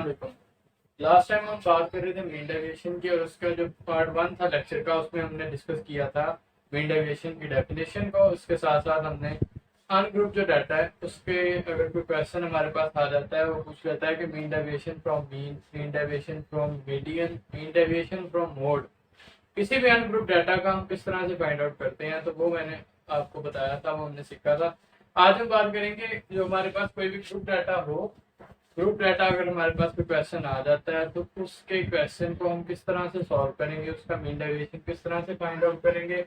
वालेकुम। Last time हम बात कर रहे थे मीन डेविएशन की और उसका जो पार्ट 1 था लेक्चर का उसमें हमने डिस्कस किया था मीन डेविएशन की डेफिनेशन को। उसके साथ साथ हमने अनग्रुप जो डाटा है उसके अगर कोई क्वेश्चन हमारे पास आ जाता है वो पूछ लेता है कि mean deviation from mean, mean deviation from median, mean deviation from mode, किसी भी अनग्रुप डाटा का हम किस तरह से फाइंड आउट करते हैं, तो वो मैंने आपको बताया था, वो हमने सीखा था। आज हम बात करेंगे जो हमारे पास कोई भी ग्रुप डाटा हो, ग्रुप डाटा अगर हमारे पास कोई क्वेश्चन आ जाता है तो उसके क्वेश्चन को हम किस तरह से सॉल्व करेंगे, उसका मीन डेविएशन किस तरह से फाइंड आउट करेंगे।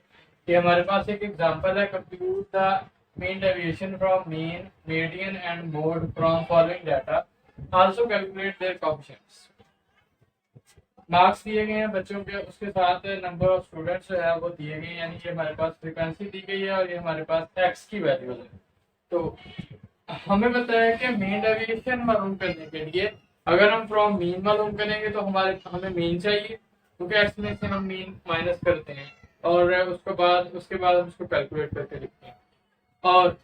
ये हमारे पास एक एग्जांपल है, compute the mean deviation from mean, median and mode from following data, also calculate their coefficients. Marks दिए गए हैं बच्चों के, उसके साथ नंबर ऑफ स्टूडेंट्स जो है वो दिए गए हैं, यानी कि हमारे पास फ्रीक्वेंसी दी गई है और ये हमारे पास एक्स की वैल्यूज है। तो हमें पता है कि मीन डेविएशन मालूम करने के लिए अगर हम फ्रॉम मीन मालूम करेंगे तो हमें मीन चाहिए, क्योंकि एक्स में से हम मीन माइनस करते हैं और उसके बाद हम उसको कैलकुलेट करके लिखते हैं। और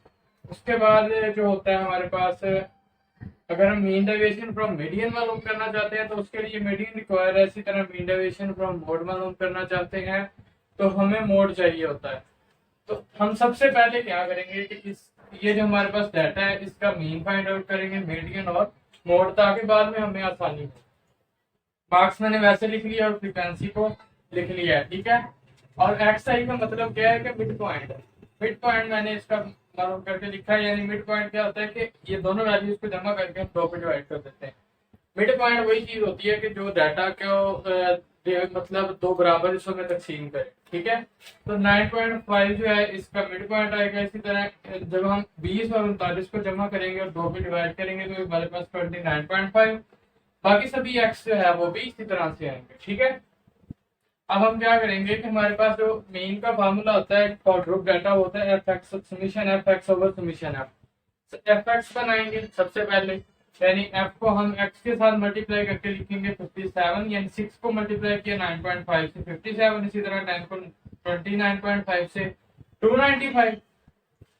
उसके बाद जो होता है हमारे पास, अगर हम मीन डेविएशन फ्रॉम मीडियन मालूम करना चाहते हैं तो उसके लिए मीडियन रिक्वायर है। इसी तरह मीन डेविएशन फ्रॉम मोड मालूम करना चाहते हैं तो हमें मोड चाहिए होता है। तो हम सबसे पहले क्या करेंगे कि ये जो हमारे पास डाटा है इसका मीन फाइंड आउट करेंगे, मीडियन और मोड, ताकि बाद में हमें आसानी हो। मार्क्स मैंने वैसे लिख लिया और फ्रीक्वेंसी को लिख लिया है, ठीक है। और एक्स आई का मतलब क्या है कि मिड पॉइंट है। मिड पॉइंट मैंने इसका मालूम करके लिखा है, यानी मिड पॉइंट क्या होता है कि ये दोनों वैल्यूज को जमा करके हम दो पे डिवाइड कर देते हैं। मिड पॉइंट वही चीज होती है कि जो डाटा को मतलब दो बराबर हिस्सों में तकसीम करे, ठीक है। तो 9.5 जो है इसका मिड पॉइंट आएगा। इसी तरह जब हम 20 और 39 को जमा करेंगे और दो पे डिवाइड करेंगे तो हमारे पास 29.5, बाकी सभी एक्स जो है वो भी इसी तरह से आएंगे, ठीक है। अब हम क्या करेंगे कि हमारे पास जो मेन का फार्मूला होता है फॉर ग्रुप डाटा होता है F x summation F x over summation F. F x बनाएंगे सबसे पहले, यानी एफ को हम एक्स के साथ मल्टीप्लाई करके लिखेंगे 57, यानी 6 को मल्टीप्लाई किया 9.5 से 57, इसी तरह 10 को 29.5 से 295,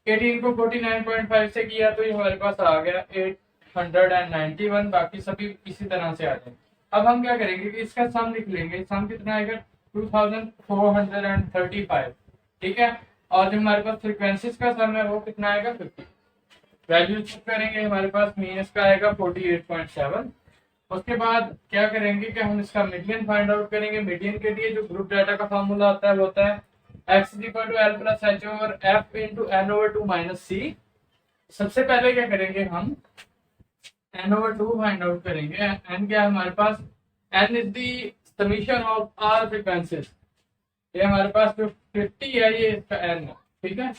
18 को 49.5 से किया तो ये हमारे पास आ गया 891, बाकी सभी इसी तरह से आ जाएंगे। अब हम क्या करेंगे कि इसका सम लिख लेंगे। सम कितना आएगा 2435, ठीक है। और जो हमारे पास फ्रीक्वेंसीज का सम है वो कितना आएगा 50। वैल्यू चेक करेंगे, हमारे पास मीन इसका आएगा 48.7। उसके बाद क्या करेंगे कि हम इसका मीडियन फाइंड आउट करेंगे। मीडियन के लिए जो ग्रुप डाटा का फॉर्मूला होता है वो होता है x is equal to L plus H over F into N over two minus C. सबसे पहले क्या करेंगे हम n over two find out करेंगे। n क्या है हमारे पास, n is the summation of our frequencies. ये हमारे पास जो 50 है ये इसका n है, ठीक है।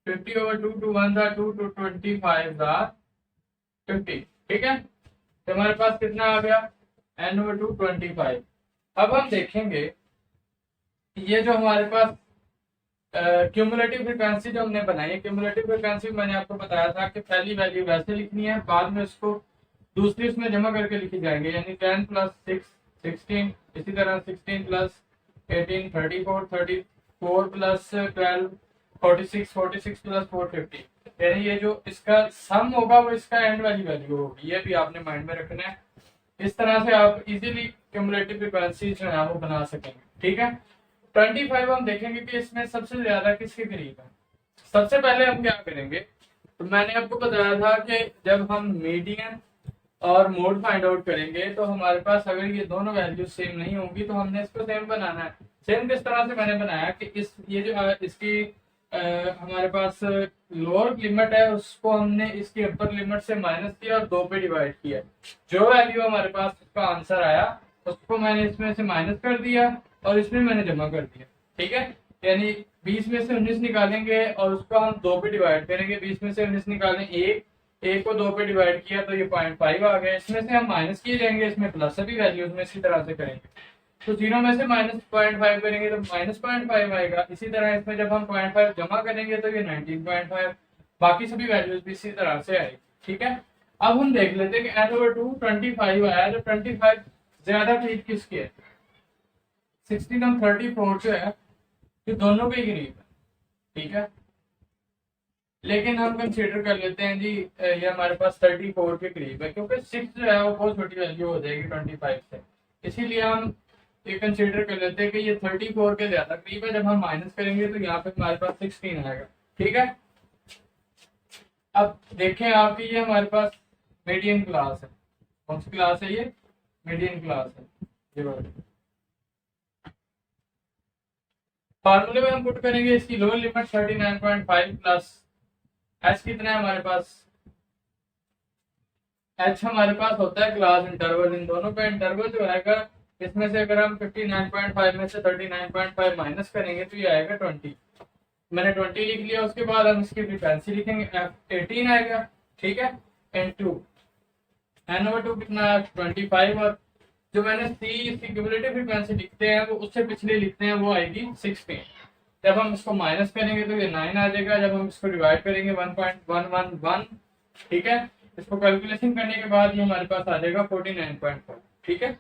50 ओवर 2 टू 1 था 2 टू 25 था 50, ठीक है। तो हमारे पास कितना आ गया n ओवर 2 25। अब हम देखेंगे ये जो हमारे पास क्यूमुलेटिव फ्रीक्वेंसी जो हमने बनाई है, क्यूमुलेटिव फ्रीक्वेंसी मैंने आपको बताया था कि पहली वैल्यू वैसे लिखनी है, बाद में उसको दूसरी उसमें जमा करके लिखी जाएंगे, यानी 10 प्लस 6 16, इसी तरह 16 प्लस 18 34, 34 प्लस 12 46, 46 प्लस 450, यानी ये जो इसका सम होगा वो इसका एंड वाली वैल्यू होगी। ये भी आपने माइंड में रखना है। इस तरह से आप इजीली क्यूमुलेटिव फ्रीक्वेंसी जो है वो बना सकेंगे, ठीक है। 25 हम देखेंगे कि इसमें सबसे ज्यादा किसके करीब है। सबसे पहले हम क्या करेंगे, तो मैंने आपको बताया था कि जब हम मीडियन और मोड फाइंड आउट करेंगे तो हमारे पास अगर ये दोनों वैल्यू सेम नहीं होंगी तो हमने इसको सेम बनाना है। सेम किस तरह से मैंने बनाया कि ये जो इसकी हमारे पास लोअर लिमिट है उसको हमने इसकी अपर लिमिट से माइनस किया और दो पे डिवाइड किया। जो वैल्यू हमारे पास इसका आंसर आया उसको मैंने इसमें से माइनस कर दिया और इसमें मैंने जमा कर दिया, ठीक है। यानी 20 में से 19 निकालेंगे और उसको हम दो पे डिवाइड करेंगे। 20 में से 19 निकालें एक को दो पे डिवाइड किया तो ये 0.5 आ गया। इसमें से हम माइनस किए जाएंगे, इसमें प्लस सभी वैल्यूज में इसी तरह से करेंगे। तो 0 में से माइनस 0.5 करेंगे तो माइनस 0.5 आएगा। इसी तरह इसमें जब हम 0.5 जमा करेंगे तो ये 19.5, बाकी सभी वैल्यूज भी इसी तरह से आएगी, ठीक है। अब हम देख लेते हैं कि n ओवर 2 25 आया, तो 25 ज्यादा करीब किसके है, 16 और 34 जो है ये दोनों के करीब है, ठीक है। लेकिन हम कंसीडर कर लेते हैं जी ये हमारे पास 34 के करीब है, क्योंकि 6 जो है वो बहुत छोटी वैल्यू हो जाएगी 25 से, इसीलिए हम ये कंसीडर कर लेते हैं कि ये 34 के ज्यादा करीब है। जब हम माइनस करेंगे तो यहाँ पे हमारे पास 16 आएगा। ठीक है, अब देखें आपकी ये हमारे पास मीडियन क्लास है। कौन सी क्लास है ये? मीडियन क्लास है। ये फार्मूले में हम पुट करेंगे इसकी लोअर लिमिट 39.5 प्लस एच कितना है हमारे पास? एच हमारे पास होता है क्लास इंटरवल, इन दोनों का इंटरवल जो आएगा इसमें से अगर हम 59.5 में से 39.5 माइनस करेंगे तो ये आएगा 20। मैंने 20 लिख लिया, उसके बाद हम इसकी फ्रीक्वेंसी लिखेंगे, 18 आएगा। ठीक है, n2 n/2 कितना है? 25। और जो मैंने सी इसकी क्यूमुलेटिव फ्रीक्वेंसी लिखते हैं वो उससे पिछले लिखते हैं, वो आएगी 16। जब हम इसको माइनस करेंगे तो ये 9 आ जाएगा। जब हम इसको डिवाइड करेंगे 1.111, ठीक है, इसको कैलकुलेशन करने के बाद ये हमारे पास आ जाएगा 49.4। ठीक है,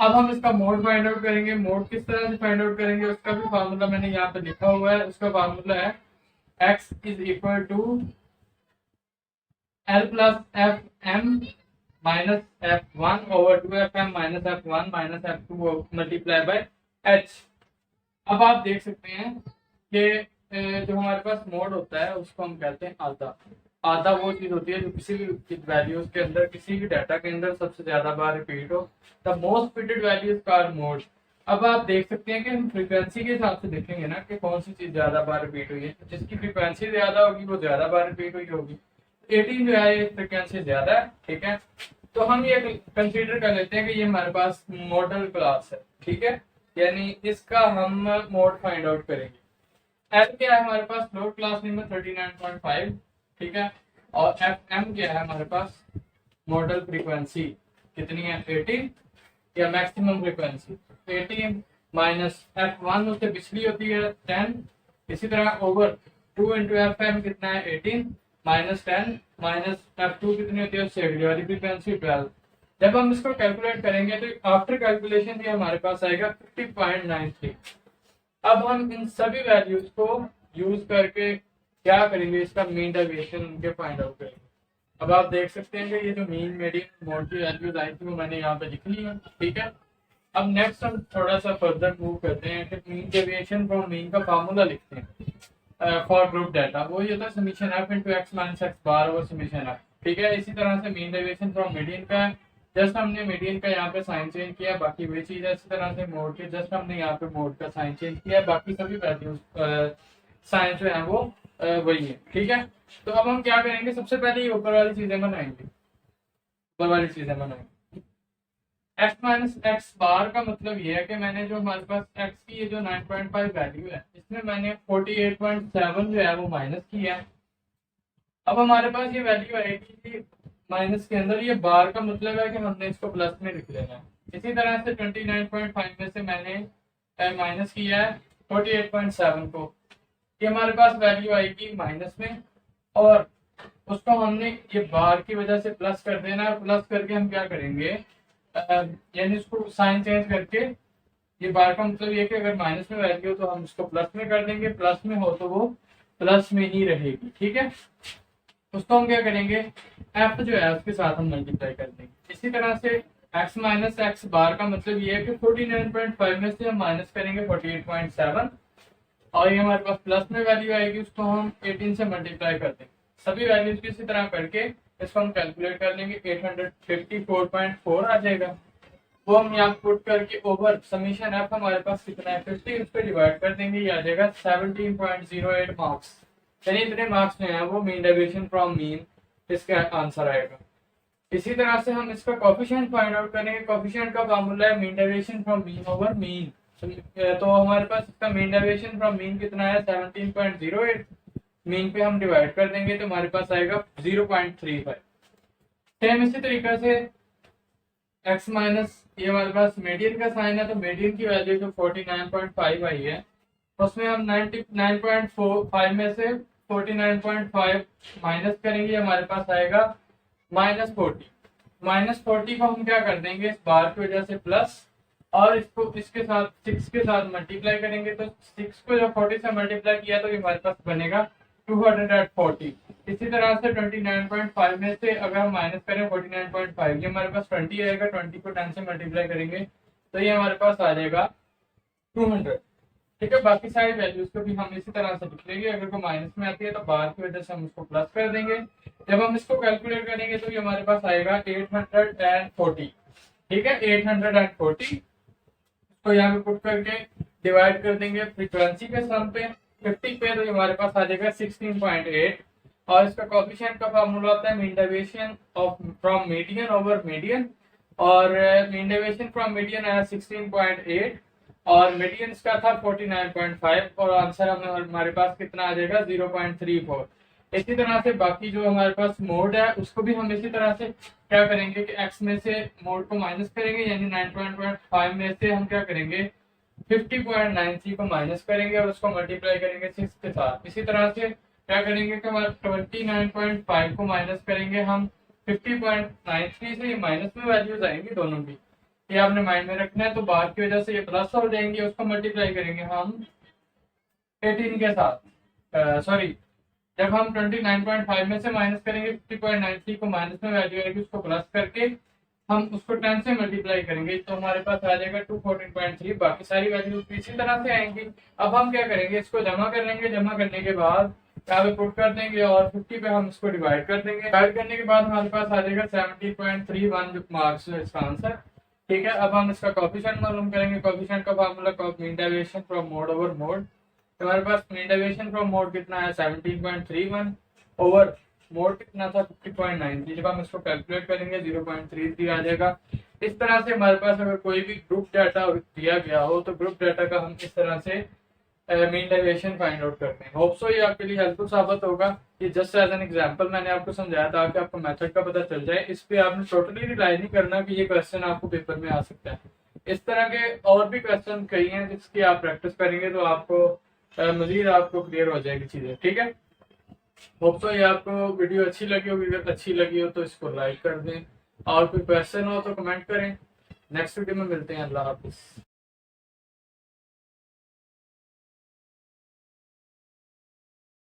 अब हम इसका मोड फाइंड आउट करेंगे। मोड किस तरह से फाइंड आउट करेंगे उसका भी फार्मूला मैंने यहाँ पे लिखा हुआ है। उसका फार्मूला है x is equal to L plus F M minus F1 over 2FM minus F1 minus F2 multiply by H। अब आप देख सकते हैं कि जो हमारे पास मोड होता है उसको हम कहते हैं आधा। आधा वो चीज होती है जो किसी भी वैल्यूज के अंदर, किसी भी डाटा के अंदर सबसे ज्यादा बार रिपीट हो। The most repeated value is called mode. अब आप देख सकते हैं कि हम फ्रीक्वेंसी के हिसाब से देखेंगे ना कि कौन सी चीज ज्यादा बार रिपीट हुई है। जिसकी फ्रीक्वेंसी ज्यादा होगी वो ज्यादा बार रिपीट हुई होगी। 18 जो है ये फ्रीक्वेंसी ज्यादा है। ठीक है, तो हम ये कंसीडर कर लेते हैं कि ये हमारे पास मॉडल क्लास है। ठीक है, यानी इसका हम मोड फाइंड आउट करेंगे। एल क्या है हमारे पास? Lower class limit 39.5। ठीक है, और एफ एम क्या है हमारे पास? मॉडल फ्रीक्वेंसी कितनी है? 18 या मैक्सिमम फ्रीक्वेंसी 18 माइनस F1 उससे पिछली होती है 10। इसी तरह ओवर 2 इंटू एफ एम कितना है? 18 माइनस 10 माइनस F2 कितनी होती है? उससे अगली वाली फ्रीक्वेंसी 12। जब हम इसको कैलकुलेट करेंगे तो आफ्टर कैलकुलेशन ये हमारे पास आएगा 50.93। अब हम इन सभी वैल्यूज को यूज करके क्या करेंगे? इसका मीन डेविएशन उनके फाइंड आउट करेंगे। अब आप देख सकते हैं कि ये जो मीन मीडियन मोड की वैल्यूज आई थी वो मैंने यहाँ पे लिख ली है। ठीक है, अब नेक्स्ट हम थोड़ा सा फर्दर मूव करते हैं कि मीन डेविएशन फ्रॉम मीन का फार्मूला लिखते हैं फॉर ग्रुप डाटा। वो ये था summation F into x minus x bar over summation F. ठीक है, इसी तरह से मीन डेविएशन फ्रॉम मीडियन का है, जस्ट हमने मीडियन का यहाँ पे साइन चेंज किया, बाकी वही चीज है। इसी तरह से मोड के जस्ट हमने यहाँ पे मोड का साइन चेंज किया, बाकी सभी वैल्यूज साइन जो है वो वही है। ठीक है, तो अब हम क्या करेंगे? सबसे पहले ये ऊपर वाली चीजें बनाएंगे। ऊपर वाली चीजें बनाएंगे x माइनस एक्स बार का मतलब ये है कि मैंने जो हमारे पास x की ये जो 9.5 वैल्यू है इसमें मैंने 48.7 जो है वो माइनस किया है। अब हमारे पास ये वैल्यू आएगी माइनस के अंदर। ये बार का मतलब है कि हमने इसको प्लस में लिख लेना है। इसी तरह से 29.5 में से मैंने माइनस किया है 48.7 को, ये हमारे पास वैल्यू आएगी माइनस में, और उसको हमने ये बार की वजह से प्लस कर देना है। प्लस करके हम क्या करेंगे? यानी इसको साइन चेंज करके, ये बार का मतलब ये कि अगर माइनस में वैल्यू हो तो हम इसको प्लस में कर देंगे, प्लस में हो तो वो प्लस में ही रहेगी। ठीक है, उसको हम क्या करेंगे? एफ जो है उसके साथ हम मल्टीप्लाई कर देंगे। इसी तरह से एक्स माइनस एक्स बार का मतलब ये है कि 49.5 में से हम माइनस करेंगे 48.7, और ये हमारे पास प्लस में वैल्यू आएगी, उसको हम 18 से मल्टीप्लाई कर देंगे। सभी वैल्यूज की इसी तरह करके इसको हम कैलकुलेट कर लेंगे, 854.4 आ जाएगा। वो हम यहाँ पुट करके ओवर समीशन एफ हमारे पास कितना है 50, उस पर डिवाइड कर देंगे, ये आ जाएगा 17.08 मार्क्स। यानी इतने मार्क्स जो है वो मीन डेविएशन फ्रॉम मीन इसका आंसर आएगा। इसी तरह से हम इसका कोफिशिएंट फाइंड आउट करेंगे। कोफिशिएंट का फार्मूला है mean deviation from mean over mean. तो हमारे पास इसका मीन डेविएशन फ्रॉम मीन कितना है? 17.08। मीन पे हम डिवाइड कर देंगे तो हमारे पास आएगा 0.35। सेम इसी तरीके से x माइनस, ये हमारे पास मीडियन का साइन है, तो मीडियन की वैल्यू जो 49.5 आई है उसमें हम 99.5 में से 49.5 माइनस करेंगे, हमारे पास आएगा -40। -40 को हम क्या कर देंगे? इस बार की वजह से प्लस, और इसको इसके साथ 6 के साथ मल्टीप्लाई करेंगे, तो 6 को जब 40 से मल्टीप्लाई किया तो ये हमारे पास बनेगा 240। इसी तरह से 29.5 में से अगर हम माइनस करें 49.5, ये हमारे पास 20 आएगा, 20 को 10 से मल्टीप्लाई करेंगे तो ये हमारे पास आ जाएगा 200। ठीक है, बाकी सारी वैल्यूज को भी हम इसी तरह से लिख लेंगे। अगर कोई माइनस में आती है तो बार की वजह से हम उसको प्लस कर देंगे। जब हम इसको कैलकुलेट करेंगे तो ये हमारे पास आएगा 840। ठीक है, 840 को यहाँ पे पुट करके डिवाइड कर देंगे फ्रीक्वेंसी के सम पे 50 पे, तो हमारे पास आ जाएगा 16.8। और इसका कोएफिशिएंट का फार्मूला होता है mean deviation of from median over median, और मीन डेविएशन फ्रॉम मीडियन आया 16.8 और मीडियन इसका था 49.5, और आंसर हमारे पास कितना आ जाएगा 0.34। इसी तरह से बाकी जो हमारे पास मोड है उसको भी हम इसी तरह से क्या करेंगे कि x में से मोड को माइनस करेंगे, यानी 9.5 में से हम क्या करेंगे 50.93 को माइनस करेंगे और उसको मल्टीप्लाई करेंगे 6 के साथ। इसी तरह से क्या करेंगे कि हमारे 29.5 को माइनस करेंगे हम 50.93 से, ये माइनस में वैल्यूज आएंगी दोनों की, ये आपने माइंड में रखना है। तो बार की वजह से ये प्लस हो जाएंगे, उसको मल्टीप्लाई करेंगे हम 18 के साथ। सॉरी, जब हम 29.5 में से माइनस करेंगे 50.93 को माइनस में वैल्यू आएगी, उसको प्लस करके हम उसको 10 से मल्टीप्लाई करेंगे तो हमारे पास आ जाएगा 214.3। बाकी सारी वैल्यूज इसी तरह से आएंगी। अब हम क्या करेंगे, इसको जमा कर लेंगे, जमा करने के बाद यहाँ पे पुट कर देंगे और 50 पे हम इसको डिवाइड कर देंगे। डिवाइड करने के बाद हमारे पास आ जाएगा 70.31 मार्क्स इसका आंसर। ठीक है, अब हम इसका कोएफिशिएंट मालूम करेंगे। कोएफिशिएंट का formula mean deviation from mode over mode, हमारे पास मीन डेविएशन फ्रॉम मोड कितना है 17.31 ओवर मोड कितना था 50.93। जब हम इसको कैलकुलेट करेंगे 0.33 आ जाएगा। इस तरह से हमारे पास अगर कोई भी ग्रुप डाटा दिया गया हो तो ग्रुप डाटा का हम इस तरह से मीन डेविएशन फाइंड आउट करते हैं। होप सो ये आपके लिए हेल्पफुल साबित होगा। ये जस्ट एज एन एग्जांपल मैंने आपको समझाया था कि आपको मेथड का पता चल जाए। इस पे आपने टोटली रिलाई नहीं करना कि ये क्वेश्चन आपको पेपर में आ सकता है। इस तरह के और भी क्वेश्चन कई हैं जिसकी आप प्रैक्टिस करेंगे तो आपको मजीद आपको क्लियर हो जाएगी चीजें। ठीक है, होप सो ये आपको वीडियो अच्छी लगी होगी। अगर अच्छी लगी हो तो इसको लाइक कर दें और कोई क्वेश्चन हो तो कमेंट करें। नेक्स्ट वीडियो में मिलते हैं। अल्लाह हाफिज।